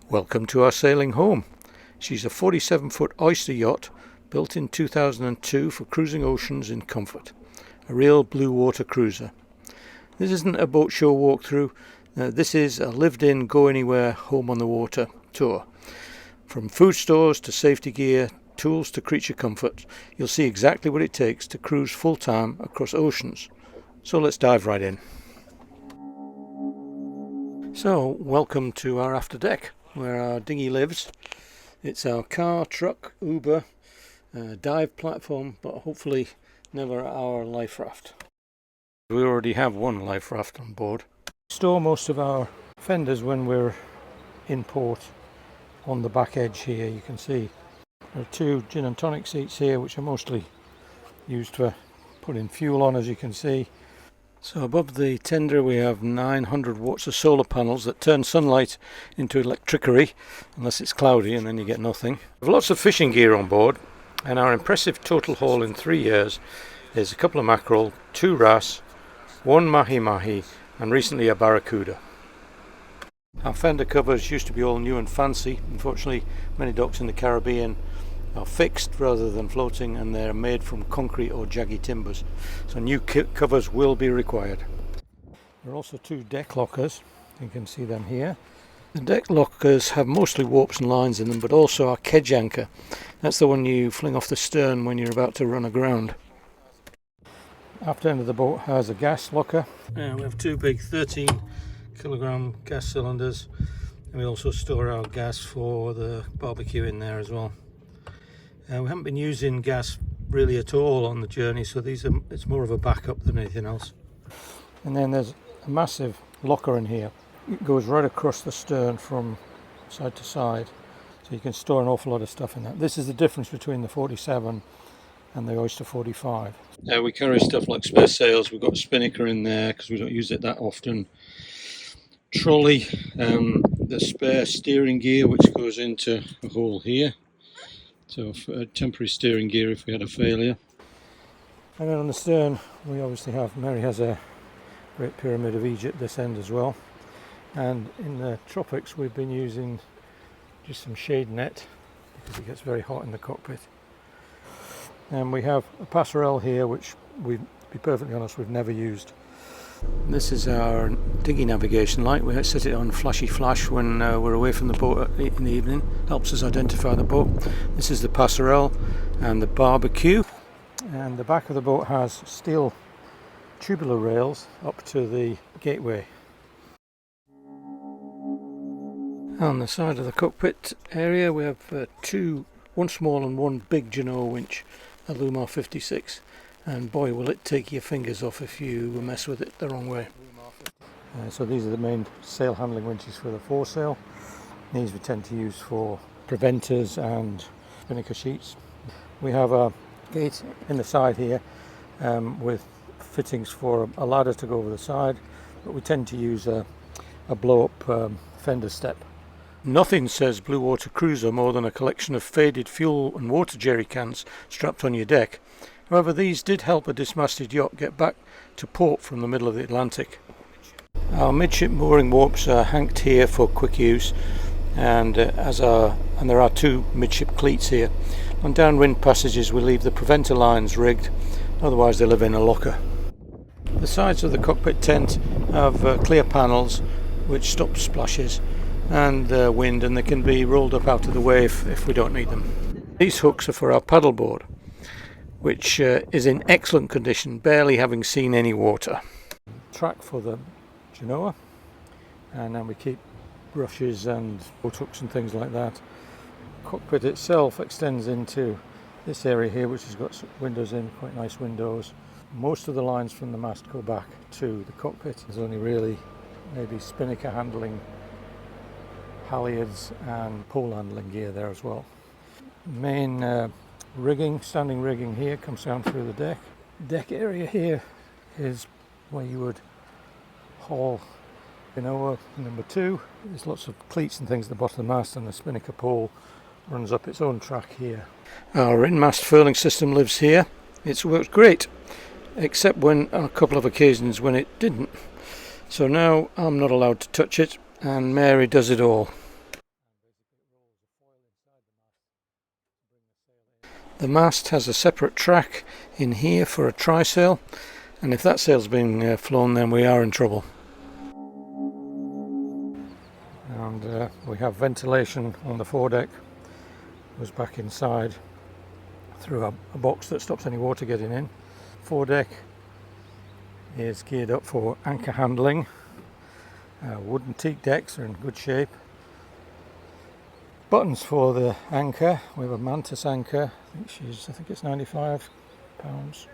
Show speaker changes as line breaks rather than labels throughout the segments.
Welcome to our sailing home. She's a 47-foot Oyster yacht built in 2002 for cruising oceans in comfort. A real blue water cruiser. This isn't a boat show walkthrough. This is a lived-in, go-anywhere, home-on-the-water tour. From food stores to safety gear, tools to creature comfort, you'll see exactly what it takes to cruise full-time across oceans. So let's dive right in. So, welcome to our after deck, where our dinghy lives. It's our car, truck, Uber, dive platform, but hopefully never our life raft. We already have one life raft on board. We store most of our fenders when we're in port on the back edge here. You can see there are two gin and tonic seats here, which are mostly used for putting fuel on, as you can see. So above the tender we have 900 watts of solar panels that turn sunlight into electricity, unless it's cloudy, and then you get nothing. We have lots of fishing gear on board, and our impressive total haul in 3 years is a couple of mackerel, 2 wrasse, 1 mahi-mahi, and recently a barracuda. Our fender covers used to be all new and fancy. Unfortunately, many docks in the Caribbean are fixed rather than floating, and they're made from concrete or jaggy timbers, so new covers will be required. There are also 2 deck lockers. You can see them here. The deck lockers have mostly warps and lines in them, but also our kedge anchor. That's the one you fling off the stern when you're about to run aground. After end of the boat has a gas locker. We have 2 big 13 kilogram gas cylinders, and we also store our gas for the barbecue in there as well. We haven't been using gas really at all on the journey, so it's more of a backup than anything else. And then there's a massive locker in here. It goes right across the stern from side to side, so you can store an awful lot of stuff in that. This is the difference between the 47 and the Oyster 45. We carry stuff like spare sails. We've got a spinnaker in there because we don't use it that often. Trolley, the spare steering gear which goes into a hole here. So temporary steering gear if we had a failure. And then on the stern we obviously have, Mary has a Great Pyramid of Egypt this end as well. And in the tropics we've been using just some shade net because it gets very hot in the cockpit. And we have a passerelle here which, to be perfectly honest, we've never used. This is our dinghy navigation light. We set it on flashy flash when we're away from the boat in the evening. Helps us identify the boat. This is the passerelle and the barbecue. And the back of the boat has steel tubular rails up to the gateway. On the side of the cockpit area we have 1 small and 1 big Genoa winch, a Lumar 56. And boy, will it take your fingers off if you mess with it the wrong way. So these are the main sail handling winches for the foresail. These we tend to use for preventers and spinnaker sheets. We have a gate in the side here with fittings for a ladder to go over the side, but we tend to use a blow-up fender step. Nothing says blue water cruiser more than a collection of faded fuel and water jerry cans strapped on your deck. However, these did help a dismasted yacht get back to port from the middle of the Atlantic. Our midship mooring warps are hanked here for quick use, and there are 2 midship cleats here. On downwind passages we leave the preventer lines rigged, otherwise they live in a locker. The sides of the cockpit tent have clear panels which stop splashes and wind, and they can be rolled up out of the way if we don't need them. These hooks are for our paddleboard, which is in excellent condition, barely having seen any water. Track for the Genoa, and then we keep brushes and boat hooks and things like that. Cockpit itself extends into this area here, which has got windows in, quite nice windows. Most of the lines from the mast go back to the cockpit. There's only really maybe spinnaker handling, halyards and pole handling gear there as well. Main rigging, standing rigging here comes down through the deck. Deck area here is where you would haul Genoa number 2. There's lots of cleats and things at the bottom of the mast, and the spinnaker pole runs up its own track here. Our in-mast furling system lives here. It's worked great, except on a couple of occasions when it didn't. So now I'm not allowed to touch it, and Mary does it all. The mast has a separate track in here for a trysail, and if that sail's being flown, then we are in trouble. And we have ventilation on the foredeck. Goes back inside through a box that stops any water getting in. Foredeck is geared up for anchor handling. Wooden teak decks are in good shape. Buttons for the anchor. We have a Mantis anchor. I think it's 95 pounds.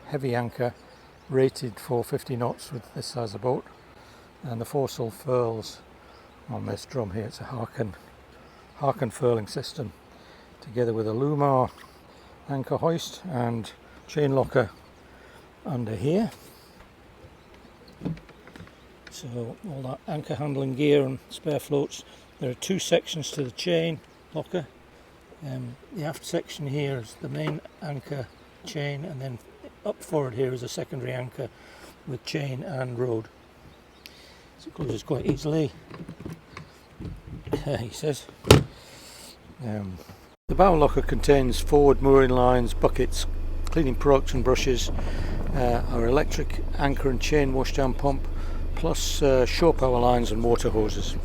Heavy anchor, rated for 50 knots with this size of boat. And the foresail furls on this drum here. It's a Harken furling system, together with a Lumar anchor hoist and chain locker under here. So all that anchor handling gear and spare floats. There are two sections to the chain locker. The aft section here is the main anchor chain, and then up forward here is a secondary anchor with chain and rode. So it closes quite easily, he says. The bow locker contains forward mooring lines, buckets, cleaning products and brushes, our electric anchor and chain washdown pump, plus shore power lines and water hoses.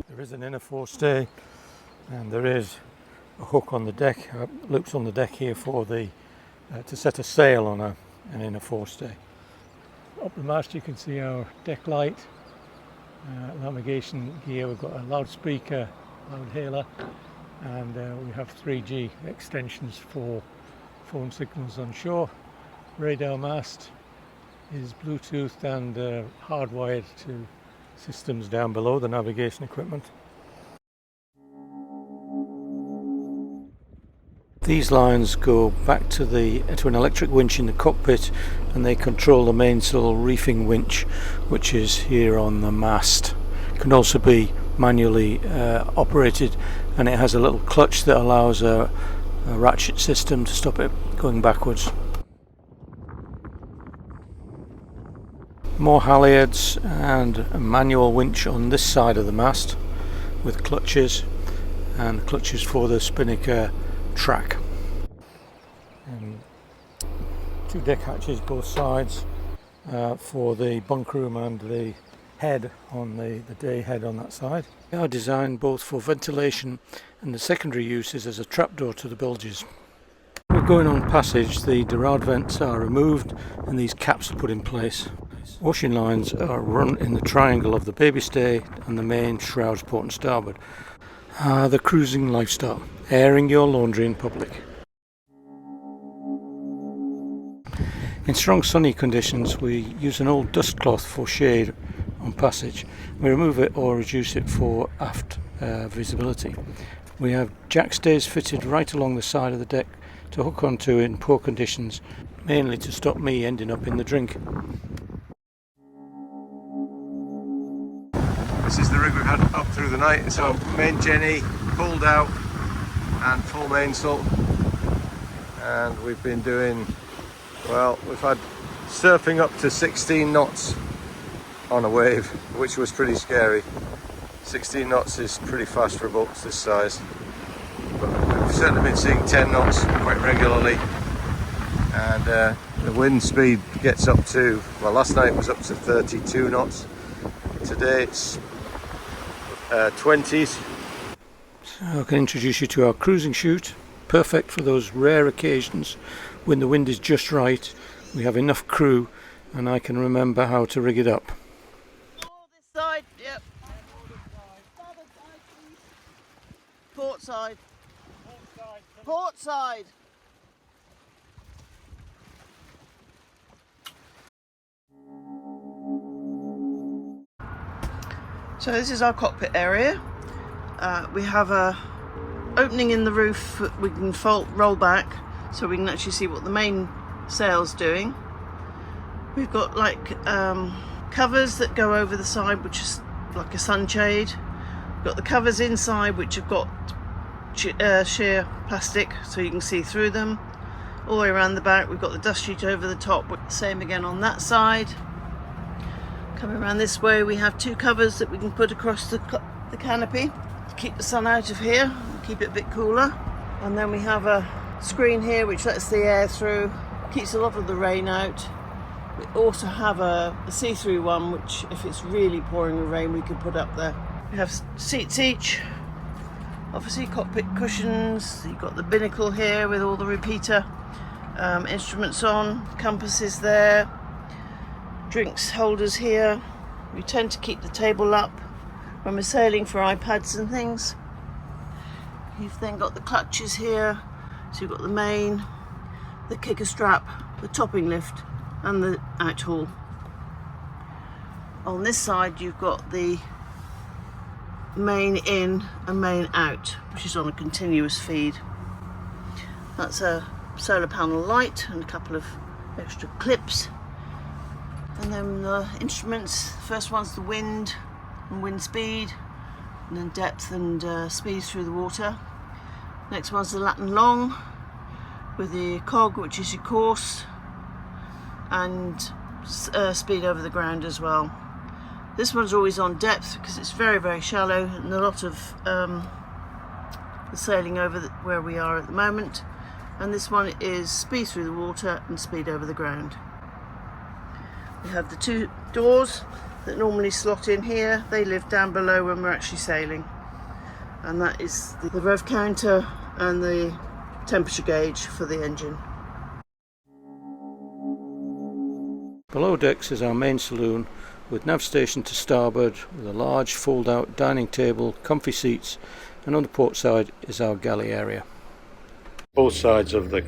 There is an inner forestay, and there is a hook on the deck, loops on the deck here for the to set a sail on an inner forestay. Up the mast you can see our deck light, navigation gear. We've got a loudspeaker, loud hailer, and we have 3G extensions for phone signals on shore. Radar mast is Bluetooth and hardwired to systems down below, the navigation equipment. These lines go back to an electric winch in the cockpit, and they control the mainsail reefing winch, which is here on the mast. It can also be manually operated, and it has a little clutch that allows a ratchet system to stop it going backwards. More halyards and a manual winch on this side of the mast with clutches, and clutches for the spinnaker track. Two deck hatches both sides for the bunk room and the head on the day head on that side. They are designed both for ventilation and the secondary uses as a trapdoor to the bilges. We're going on passage. The Dorade vents are removed and these caps are put in place. Washing lines are run in the triangle of the baby stay and the main shrouds port and starboard. The cruising lifestyle, airing your laundry in public. In strong sunny conditions we use an old dust cloth for shade on passage. We remove it or reduce it for aft visibility. We have jack stays fitted right along the side of the deck to hook onto in poor conditions, mainly to stop me ending up in the drink.
This is the rig we've had up through the night. It's our main Jenny, pulled out and full mainsail, and we've been doing, well, we've had surfing up to 16 knots on a wave, which was pretty scary. 16 knots is pretty fast for boats this size, but we've certainly been seeing 10 knots quite regularly, and the wind speed gets up to, well, last night was up to 32 knots. Today it's 20s.
So I can introduce you to our cruising chute, perfect for those rare occasions when the wind is just right, we have enough crew, and I can remember how to rig it up.
This side, yep. Port side. Port side. So this is our cockpit area. We have a opening in the roof that we can roll back so we can actually see what the main sail's doing. We've got like covers that go over the side, which is like a sunshade. We've got the covers inside, which have got sheer plastic so you can see through them. All the way around the back we've got the dust sheet over the top. Same again on that side. Coming around this way we have two covers that we can put across the canopy to keep the sun out of here and keep it a bit cooler. And then we have a screen here which lets the air through, keeps a lot of the rain out. We also have a see-through one which, if it's really pouring with rain, we could put up there. We have seats each, obviously cockpit cushions. You've got the binnacle here with all the repeater instruments on, compasses there, drinks holders here. We tend to keep the table up when we're sailing for iPads and things. You've then got the clutches here, so you've got the main, the kicker strap, the topping lift and the out haul. On this side you've got the main in and main out, which is on a continuous feed. That's a solar panel light and a couple of extra clips. And then the instruments, the first one's the wind and wind speed, and then depth and speed through the water. Next one's the lat and long with the cog, which is your course, and speed over the ground as well. This one's always on depth because it's very, very shallow, and a lot of the sailing over where we are at the moment. And this one is speed through the water and speed over the ground. We have the two doors that normally slot in here. They live down below when we're actually sailing, and that is the rev counter and the temperature gauge for the engine.
Below decks is our main saloon with nav station to starboard with a large fold out dining table, comfy seats, and on the port side is our galley area. Both sides of the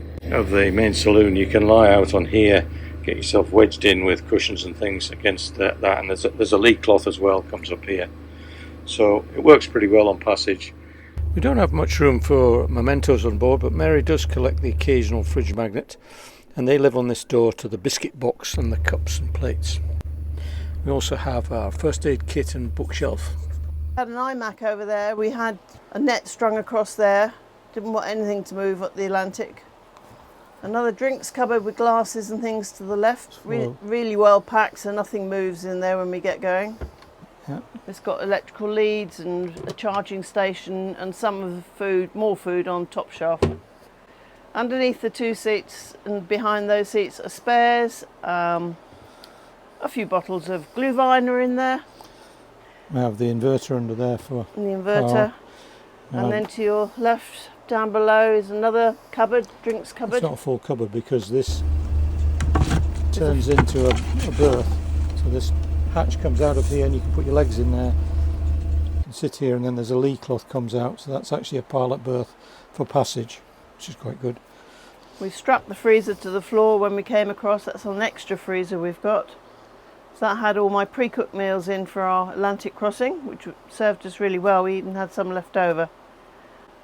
main saloon you can lie out on here, get yourself wedged in with cushions and things against that, and there's a lee cloth as well, comes up here, so it works pretty well on passage. We don't have much room for mementos on board, but Mary does collect the occasional fridge magnet, and they live on this door to the biscuit box and the cups and plates. We also have our first aid kit and bookshelf.
We had an iMac over there. We had a net strung across there. Didn't want anything to move up the Atlantic. Another drinks cupboard with glasses and things to the left. Really well packed, so nothing moves in there when we get going.
Yeah.
It's got electrical leads and a charging station and some of the food, more food on top shelf. Underneath the two seats and behind those seats are spares. A few bottles of Glühwein are in there.
We have the inverter under there for
And the inverter.
power.
And then to your left, down below, is another cupboard, drinks cupboard.
It's not a full cupboard because this turns into a berth. So this hatch comes out of here and you can put your legs in there. You can sit here, and then there's a lee cloth comes out. So that's actually a pilot berth for passage, which is quite good.
We strapped the freezer to the floor when we came across. That's an extra freezer we've got. So that had all my pre-cooked meals in for our Atlantic crossing, which served us really well. We even had some left over.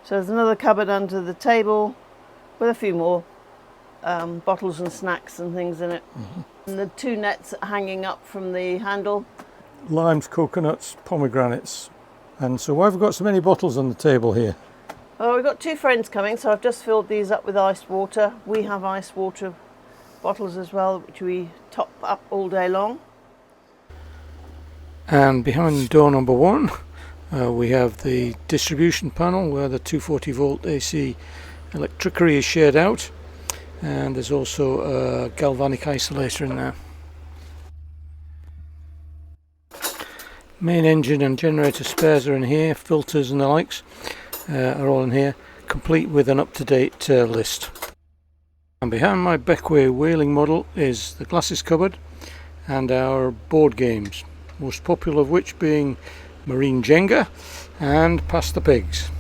So there's another cupboard under the table with a few more bottles and snacks and things in it. Mm-hmm. And the two nets hanging up from the handle.
Limes, coconuts, pomegranates. And so why have we got so many bottles on the table here?
Oh, we've got two friends coming, so I've just filled these up with iced water. We have iced water bottles as well, which we top up all day long.
And behind door number one, we have the distribution panel where the 240 volt AC electricity is shared out, and there's also a galvanic isolator in there. Main engine and generator spares are in here, filters and the likes are all in here, complete with an up-to-date list. And behind my Beckway whaling model is the glasses cupboard and our board games, most popular of which being Marine Jenga and Pass the Pigs.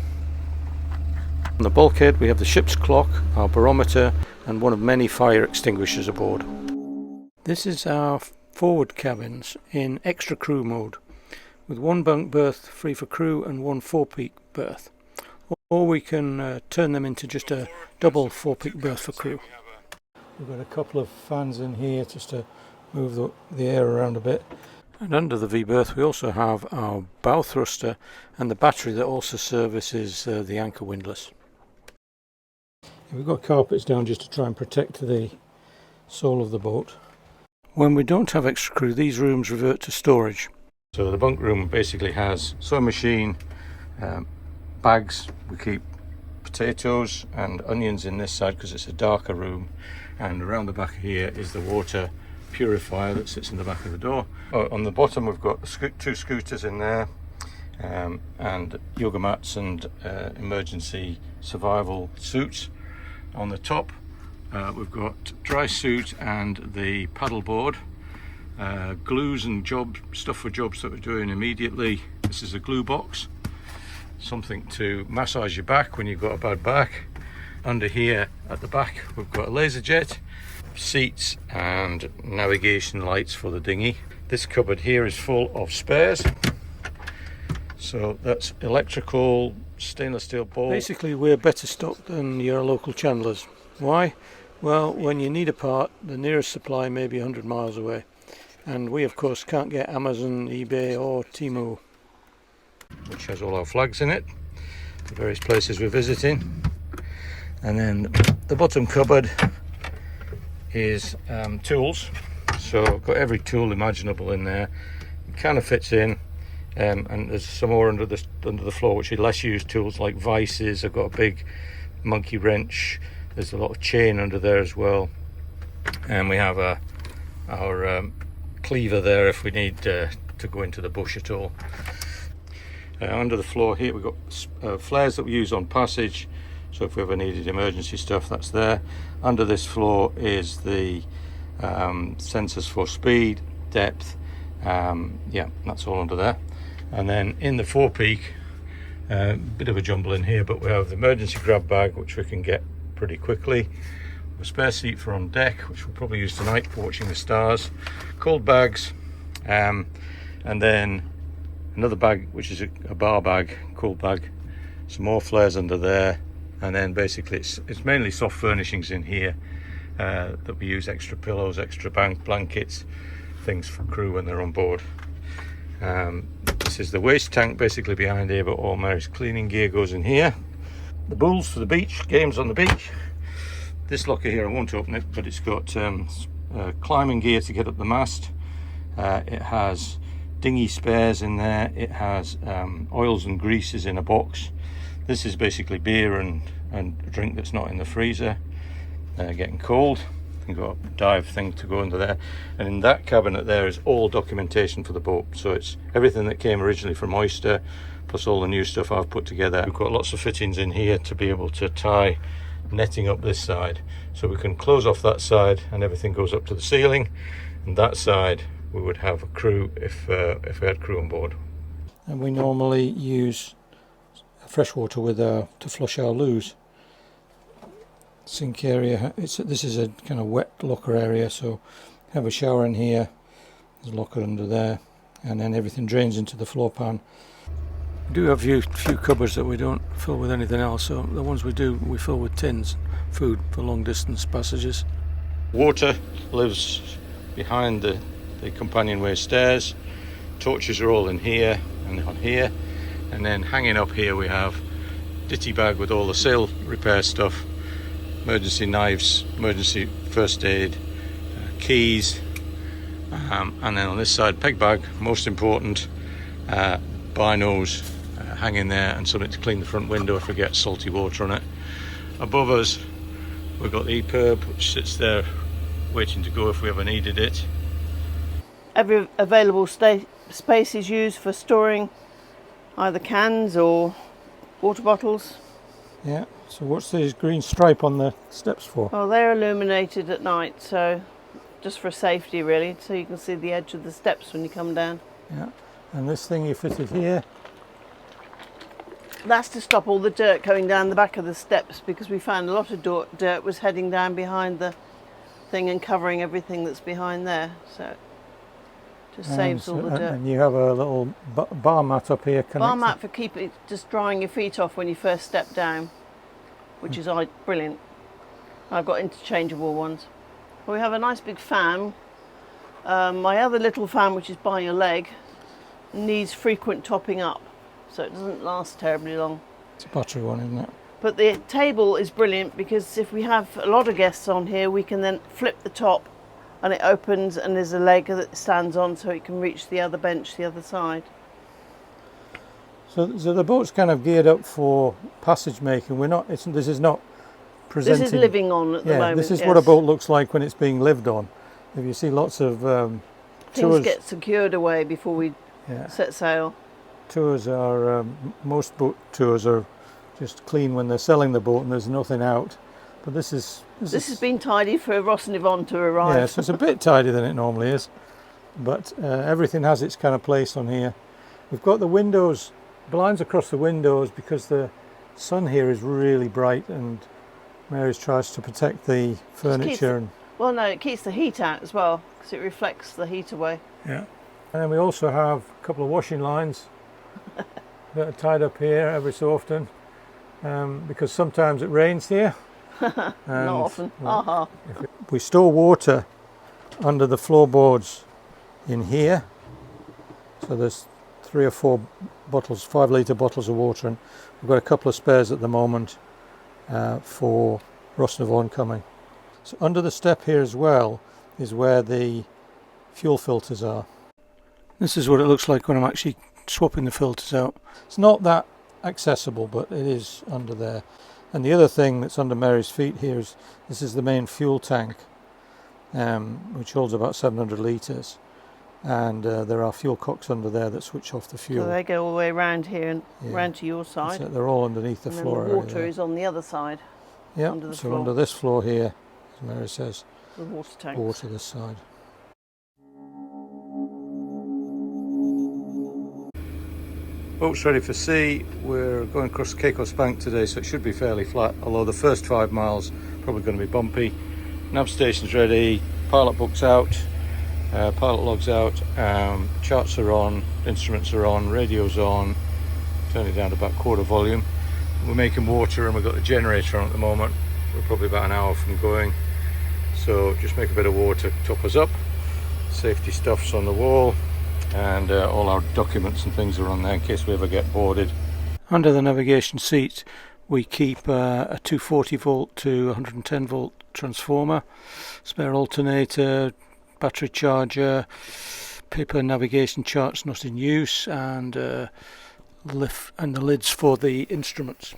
On the bulkhead we have the ship's clock, our barometer, and one of many fire extinguishers aboard. This is our forward cabins in extra crew mode, with one bunk berth free for crew and one forepeak berth, or we can turn them into just a double forepeak berth for crew. We've got a couple of fans in here just to move the air around a bit. And under the V-berth we also have our bow thruster and the battery that also services the anchor windlass. We've got carpets down just to try and protect the sole of the boat. When we don't have extra crew, these rooms revert to storage. So the bunk room basically has sewing machine, bags, we keep
potatoes and onions in this side because it's a darker room, and around the back here is the water purifier that sits in the back of the door. On the bottom we've got two scooters in there, and yoga mats and emergency survival suits. On the top we've got dry suit and the paddle board, glues and stuff for jobs that we're doing immediately. This is a glue box, something to massage your back when you've got a bad back. Under here at the back we've got a laser jet, seats and navigation lights for the dinghy. This cupboard here is full of spares, so that's electrical, stainless steel balls.
Basically we're better stocked than your local chandlers. Why? Well, when you need a part, the nearest supply may be 100 miles away, and we of course can't get Amazon, eBay or Temu.
Which has all our flags in it, the various places we're visiting. And then the bottom cupboard is tools, so I've got every tool imaginable in there. It kind of fits in, and there's some more under the floor which are less used tools like vices. I've got a big monkey wrench, there's a lot of chain under there as well, and we have our cleaver there if we need to go into the bush at all. Under the floor here we've got flares that we use on passage, so if we ever needed emergency stuff, that's there. Under this floor is the sensors for speed, depth, yeah, that's all under there. And then in the forepeak, bit of a jumble in here, but we have the emergency grab bag which we can get pretty quickly, a spare seat for on deck which we'll probably use tonight for watching the stars, cold bags, and then another bag which is a bar bag, cool bag, some more flares under there, and then basically it's mainly soft furnishings in here that we use, extra pillows, extra blankets, things for crew when they're on board. This is the waste tank basically behind here, but all Mary's cleaning gear goes in here. The bowls for the beach, games on the beach. This locker here, I won't open it, but it's got climbing gear to get up the mast. It has dinghy spares in there, it has oils and greases in a box. This is basically beer and a drink that's not in the freezer, getting cold. You've got a dive thing to go under there, and in that cabinet there is all documentation for the boat, so it's everything that came originally from Oyster plus all the new stuff I've put together. We've got lots of fittings in here to be able to tie netting up this side, so we can close off that side and everything goes up to the ceiling, and that side we would have a crew if we had crew on board.
And we normally use freshwater with to flush our loos. Sink area, this is a kind of wet locker area, so have a shower in here, there's a locker under there, and then everything drains into the floor pan. We do have a few cupboards that we don't fill with anything else, so the ones we do we fill with tins, food for long distance passages.
Water lives behind the companionway stairs. Torches are all in here and on here, and then hanging up here we have ditty bag with all the sail repair stuff, emergency knives, emergency first aid, keys, and then on this side peg bag, most important, binos hanging there, and something to clean the front window if we get salty water on it. Above us we've got the EPIRB which sits there waiting to go if we ever needed it.
Every available space is used for storing either cans or water bottles.
Yeah, so what's this green stripe on the steps for?
Well, they're illuminated at night, so just for safety really, so you can see the edge of the steps when you come down.
Yeah, and this thing you fitted here?
That's to stop all the dirt going down the back of the steps, because we found a lot of dirt was heading down behind the thing and covering everything that's behind there, so just saves all the dirt.
And you have a little bar mat up here connected.
Bar mat for just drying your feet off when you first step down, which is brilliant. I've got interchangeable ones. We have a nice big fan. My other little fan, which is by your leg, needs frequent topping up, so it doesn't last terribly long.
It's a battery one, isn't it?
But the table is brilliant, because if we have a lot of guests on here, we can then flip the top and it opens and there's a leg that it stands on, so it can reach the other bench the other side.
So the boat's kind of geared up for passage making. This is not presenting.
This is living on at the moment.
This is what a boat looks like when it's being lived on. If you see lots of
things
tours,
get secured away before we set sail.
Tours are most boat tours are just clean when they're selling the boat and there's nothing out. But this has been
tidy for Ross and Yvonne to arrive.
Yeah, so it's a bit tidier than it normally is, but everything has its kind of place on here. We've got the windows, blinds across the windows because the sun here is really bright, and Mary's tries to protect the furniture.
It keeps the heat out as well because it reflects the heat away.
Yeah, and then we also have a couple of washing lines that are tied up here every so often because sometimes it rains here.
Not often.
We store water under the floorboards in here, so there's 3 or 4 bottles, 5-litre bottles of water, and we've got a couple of spares at the moment for Ross and Yvonne coming. So under the step here as well is where the fuel filters are. This is what it looks like when I'm actually swapping the filters out. It's not that accessible, but it is under there. And the other thing that's under Mary's feet here is this is the main fuel tank, which holds about 700 litres. And there are fuel cocks under there that switch off the fuel.
So they go all the way around here and round to your side.
So they're all underneath the floor.
And the water is on the other side.
Yeah,
under the
so
floor.
under this floor here, as Mary says,
the water tanks.
Water this side. Boat's ready for sea. We're going across the Caicos Bank today, so it should be fairly flat, although the first 5 miles probably going to be bumpy. Nav station's ready, pilot book's out, pilot log's out, charts are on, instruments are on, radio's on. Turn it down to about quarter volume. We're making water and we've got the generator on at the moment. We're probably about an hour from going, so just make a bit of water, top us up. Safety stuff's on the wall, and all our documents and things are on there in case we ever get boarded. Under the navigation seat we keep a 240 volt to 110 volt transformer, spare alternator, battery charger, paper navigation charts not in use, and lift and the lids for the instruments.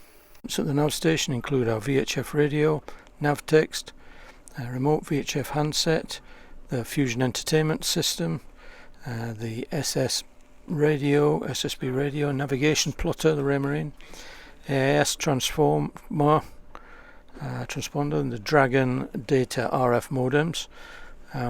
So the nav station include our VHF radio, nav text, a remote VHF handset, the Fusion Entertainment System, the SSB radio, navigation plotter, the Raymarine, AIS transformer, transponder, and the Dragon data RF modems.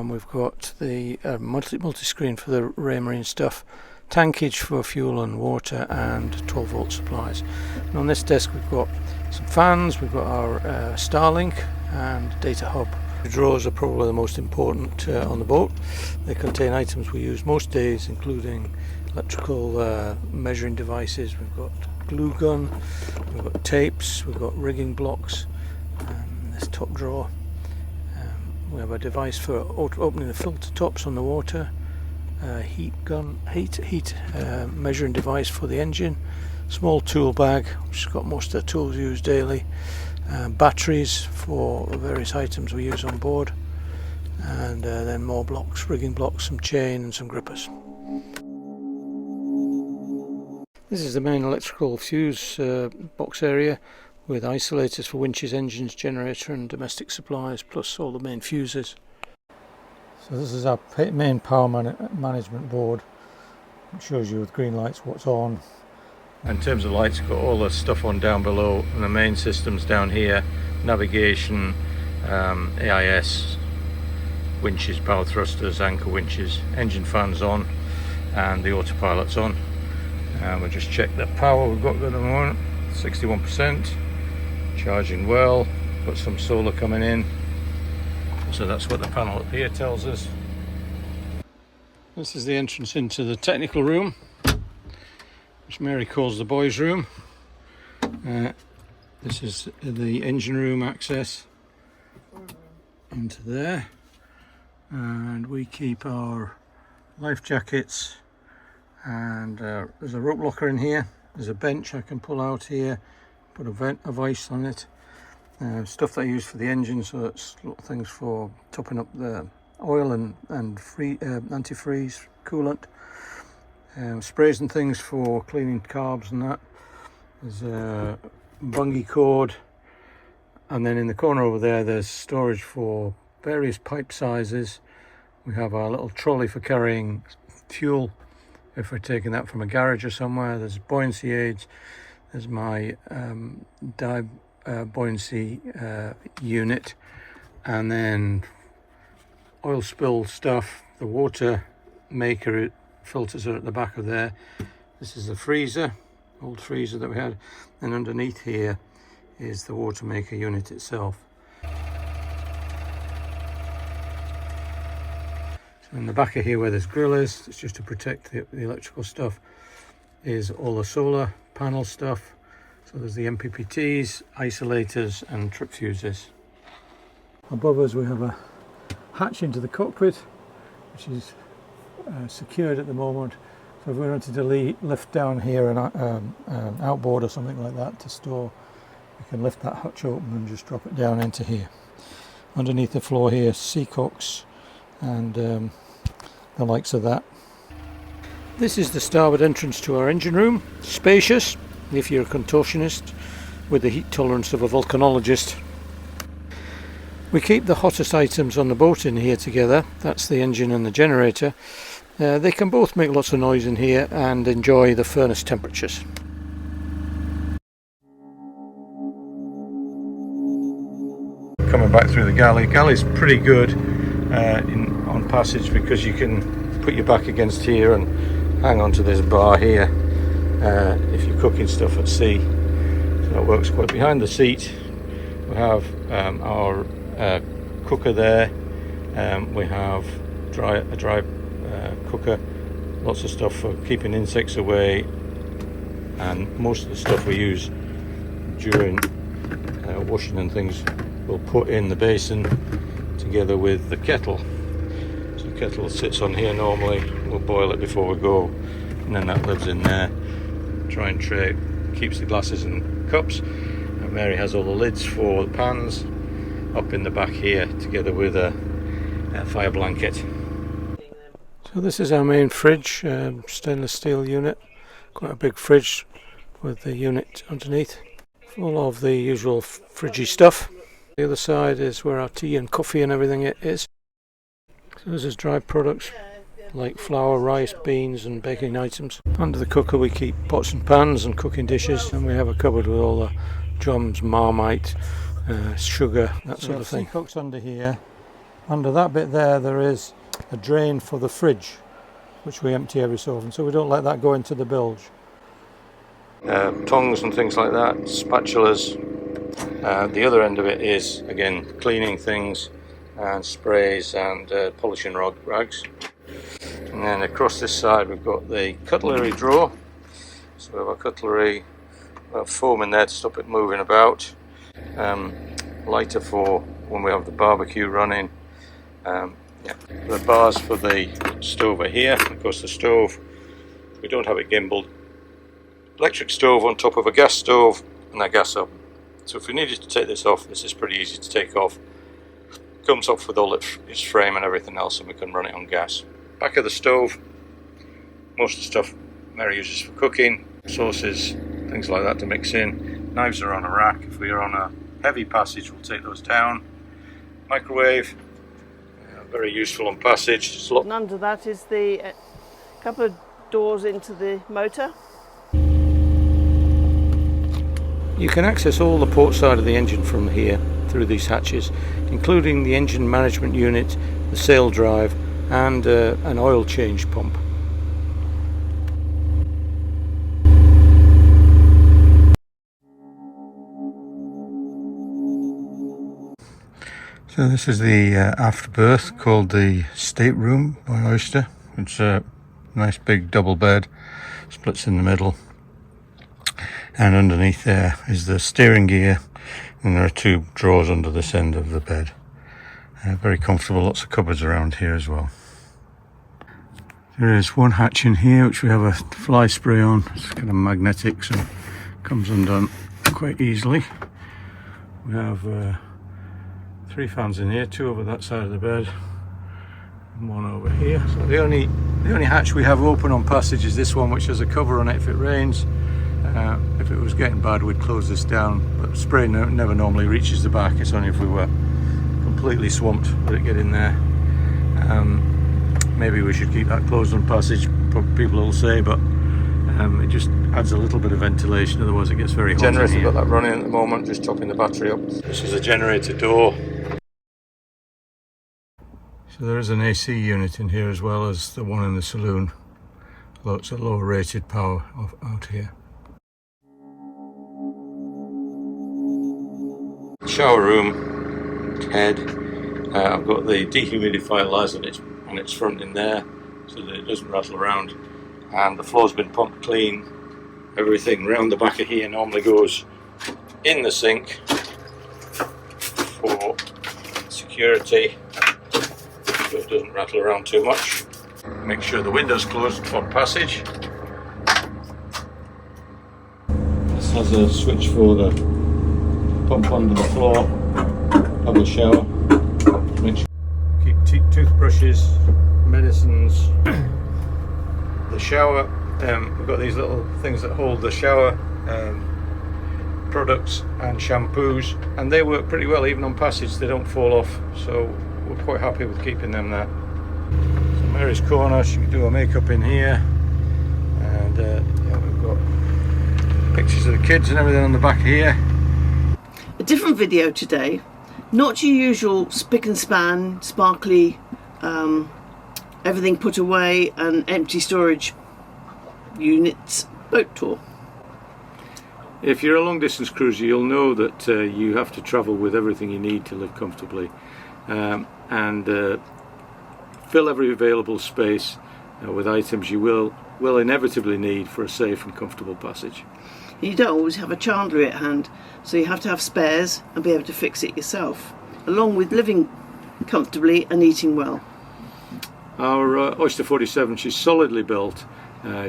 We've got the multi-screen for the Raymarine stuff, tankage for fuel and water, and 12 volt supplies. And on this desk we've got some fans, we've got our Starlink and data hub. The drawers are probably the most important on the boat. They contain items we use most days, including electrical measuring devices. We've got glue gun, we've got tapes, we've got rigging blocks. This top drawer. We have a device for opening the filter tops on the water, heat measuring device for the engine, small tool bag which has got most of the tools used daily, batteries for various items we use on board, and then more blocks, rigging blocks, some chain and some grippers. This is the main electrical fuse box area, with isolators for winches, engines, generator and domestic supplies, plus all the main fuses. So this is our main power management board, which shows you with green lights what's on. In terms of lights, got all the stuff on down below, and the main systems down here, navigation, AIS, winches, power thrusters, anchor winches, engine fans on, and the autopilot's on. And we'll just check the power we've got at the moment, 61%. Charging well, got some solar coming in, so that's what the panel up here tells us. This is the entrance into the technical room, which Mary calls the boys' room. This is the engine room access into there, and we keep our life jackets, and there's a rope locker in here, there's a bench I can pull out here, put a vent of ice on it, stuff that I use for the engine, so it's little things for topping up the oil and antifreeze coolant, sprays and things for cleaning carbs and that. There's a bungee cord, and then in the corner over there there's storage for various pipe sizes. We have our little trolley for carrying fuel if we're taking that from a garage or somewhere. There's buoyancy aids. There's my dive buoyancy unit, and then oil spill stuff. The water maker filters are at the back of there. This is the freezer, old freezer that we had, and underneath here is the water maker unit itself. So in the back of here where this grill is, it's just to protect the electrical stuff, is all the solar panel stuff. So there's the MPPTs, isolators and trip fuses. Above us we have a hatch into the cockpit, which is secured at the moment. So if we wanted to lift down here an outboard or something like that to store, we can lift that hatch open and just drop it down into here. Underneath the floor here, seacocks and the likes of that. This is the starboard entrance to our engine room. Spacious if you're a contortionist, with the heat tolerance of a volcanologist. We keep the hottest items on the boat in here together. That's the engine and the generator. They can both make lots of noise in here and enjoy the furnace temperatures. Coming back through the galley. Galley's pretty good on passage because you can put your back against here and hang on to this bar here if you're cooking stuff at sea. So that works quite. Behind the seat we have our cooker there. We have a dry cooker, lots of stuff for keeping insects away, and most of the stuff we use during washing and things we'll put in the basin together with the kettle. So the kettle sits on here normally, we'll boil it before we go, and then that lives in there. Drying tray keeps the glasses and cups, and Mary has all the lids for the pans up in the back here together with a fire blanket. So this is our main fridge, stainless steel unit, quite a big fridge with the unit underneath, full of the usual fridgy stuff. The other side is where our tea and coffee and everything is. So this is dry products like flour, rice, beans and baking items. Under the cooker we keep pots and pans and cooking dishes, and we have a cupboard with all the drums, Marmite, sugar, that sort of thing. Cooks under here. Under that bit there is a drain for the fridge, which we empty every so often, so we don't let that go into the bilge. Tongs and things like that, spatulas. The other end of it is again cleaning things and sprays and polishing rags. And then across this side we've got the cutlery drawer. So we have our cutlery, foam in there to stop it moving about. Lighter for when we have the barbecue running. The bars for the stove are here. Of course the stove, we don't have it gimbaled. Electric stove on top of a gas stove and a gas oven. So if we needed to take this off, this is pretty easy to take off. Comes off with all its frame and everything else, and we can run it on gas. Back of the stove, most of the stuff Mary uses for cooking, sauces, things like that to mix in. Knives are on a rack. If we are on a heavy passage, we'll take those down. Microwave, very useful on passage.
And under that is the couple of doors into the motor.
You can access all the port side of the engine from here through these hatches, including the engine management unit, the sail drive and an oil change pump. So this is the aft berth called the stateroom by Oyster. It's a nice big double bed, splits in the middle, and underneath there is the steering gear, and there are two drawers under this end of the bed. Very comfortable, lots of cupboards around here as well. There is one hatch in here which we have a fly spray on. It's kind of magnetic, so it comes undone quite easily. We have 3 fans in here, 2 over that side of the bed, and one over here. So the only hatch we have open on passage is this one, which has a cover on it if it rains. If it was getting bad, we'd close this down, but spray never normally reaches the back. It's only if we were completely swamped would it get in there. Maybe we should keep that closed on passage, people will say, but it just adds a little bit of ventilation, otherwise it gets very hot. Generator got that running at the moment, just topping the battery up. This is a generator door. So there is an AC unit in here as well as the one in the saloon, although it's a lower rated power out here. Shower room head. I've got the dehumidifier lies on its front in there so that it doesn't rattle around, and the floor's been pumped clean. Everything round the back of here normally goes in the sink for security so it doesn't rattle around too much. Make sure the window's closed on passage. This has a switch for the pump under the floor, have a shower. Make sure keep toothbrushes, medicines. The shower, we've got these little things that hold the shower products and shampoos, and they work pretty well even on passage. They don't fall off, so we're quite happy with keeping them there. So Mary's corner, she can do her makeup in here, and yeah, we've got pictures of the kids and everything on the back here.
A different video today, not your usual spick and span, sparkly, everything put away and empty storage units boat tour.
If you're a long distance cruiser, you'll know that you have to travel with everything you need to live comfortably, and fill every available space with items you will inevitably need for a safe and comfortable passage.
You don't always have a chandlery at hand, so you have to have spares and be able to fix it yourself, along with living comfortably and eating well.
Our Oyster 47, she's solidly built,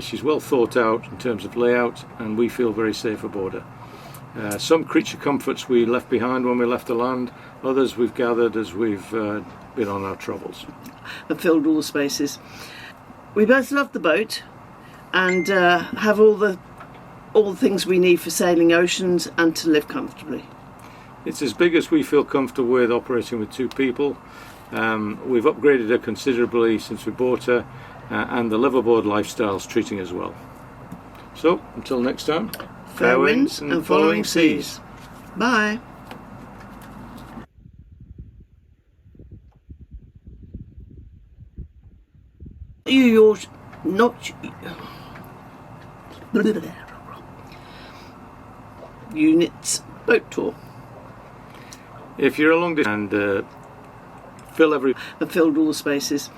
she's well thought out in terms of layout, and we feel very safe aboard her. Some creature comforts we left behind when we left the land, others we've gathered as we've been on our travels.
And filled all the spaces. We both love the boat and have all the things we need for sailing oceans and to live comfortably.
It's as big as we feel comfortable with, operating with two people. We've upgraded her considerably since we bought her, and the liveaboard lifestyle's treating us well. So, until next time,
fair winds and following seas. Bye. Units boat tour.
If you're a long distance and filled all the spaces.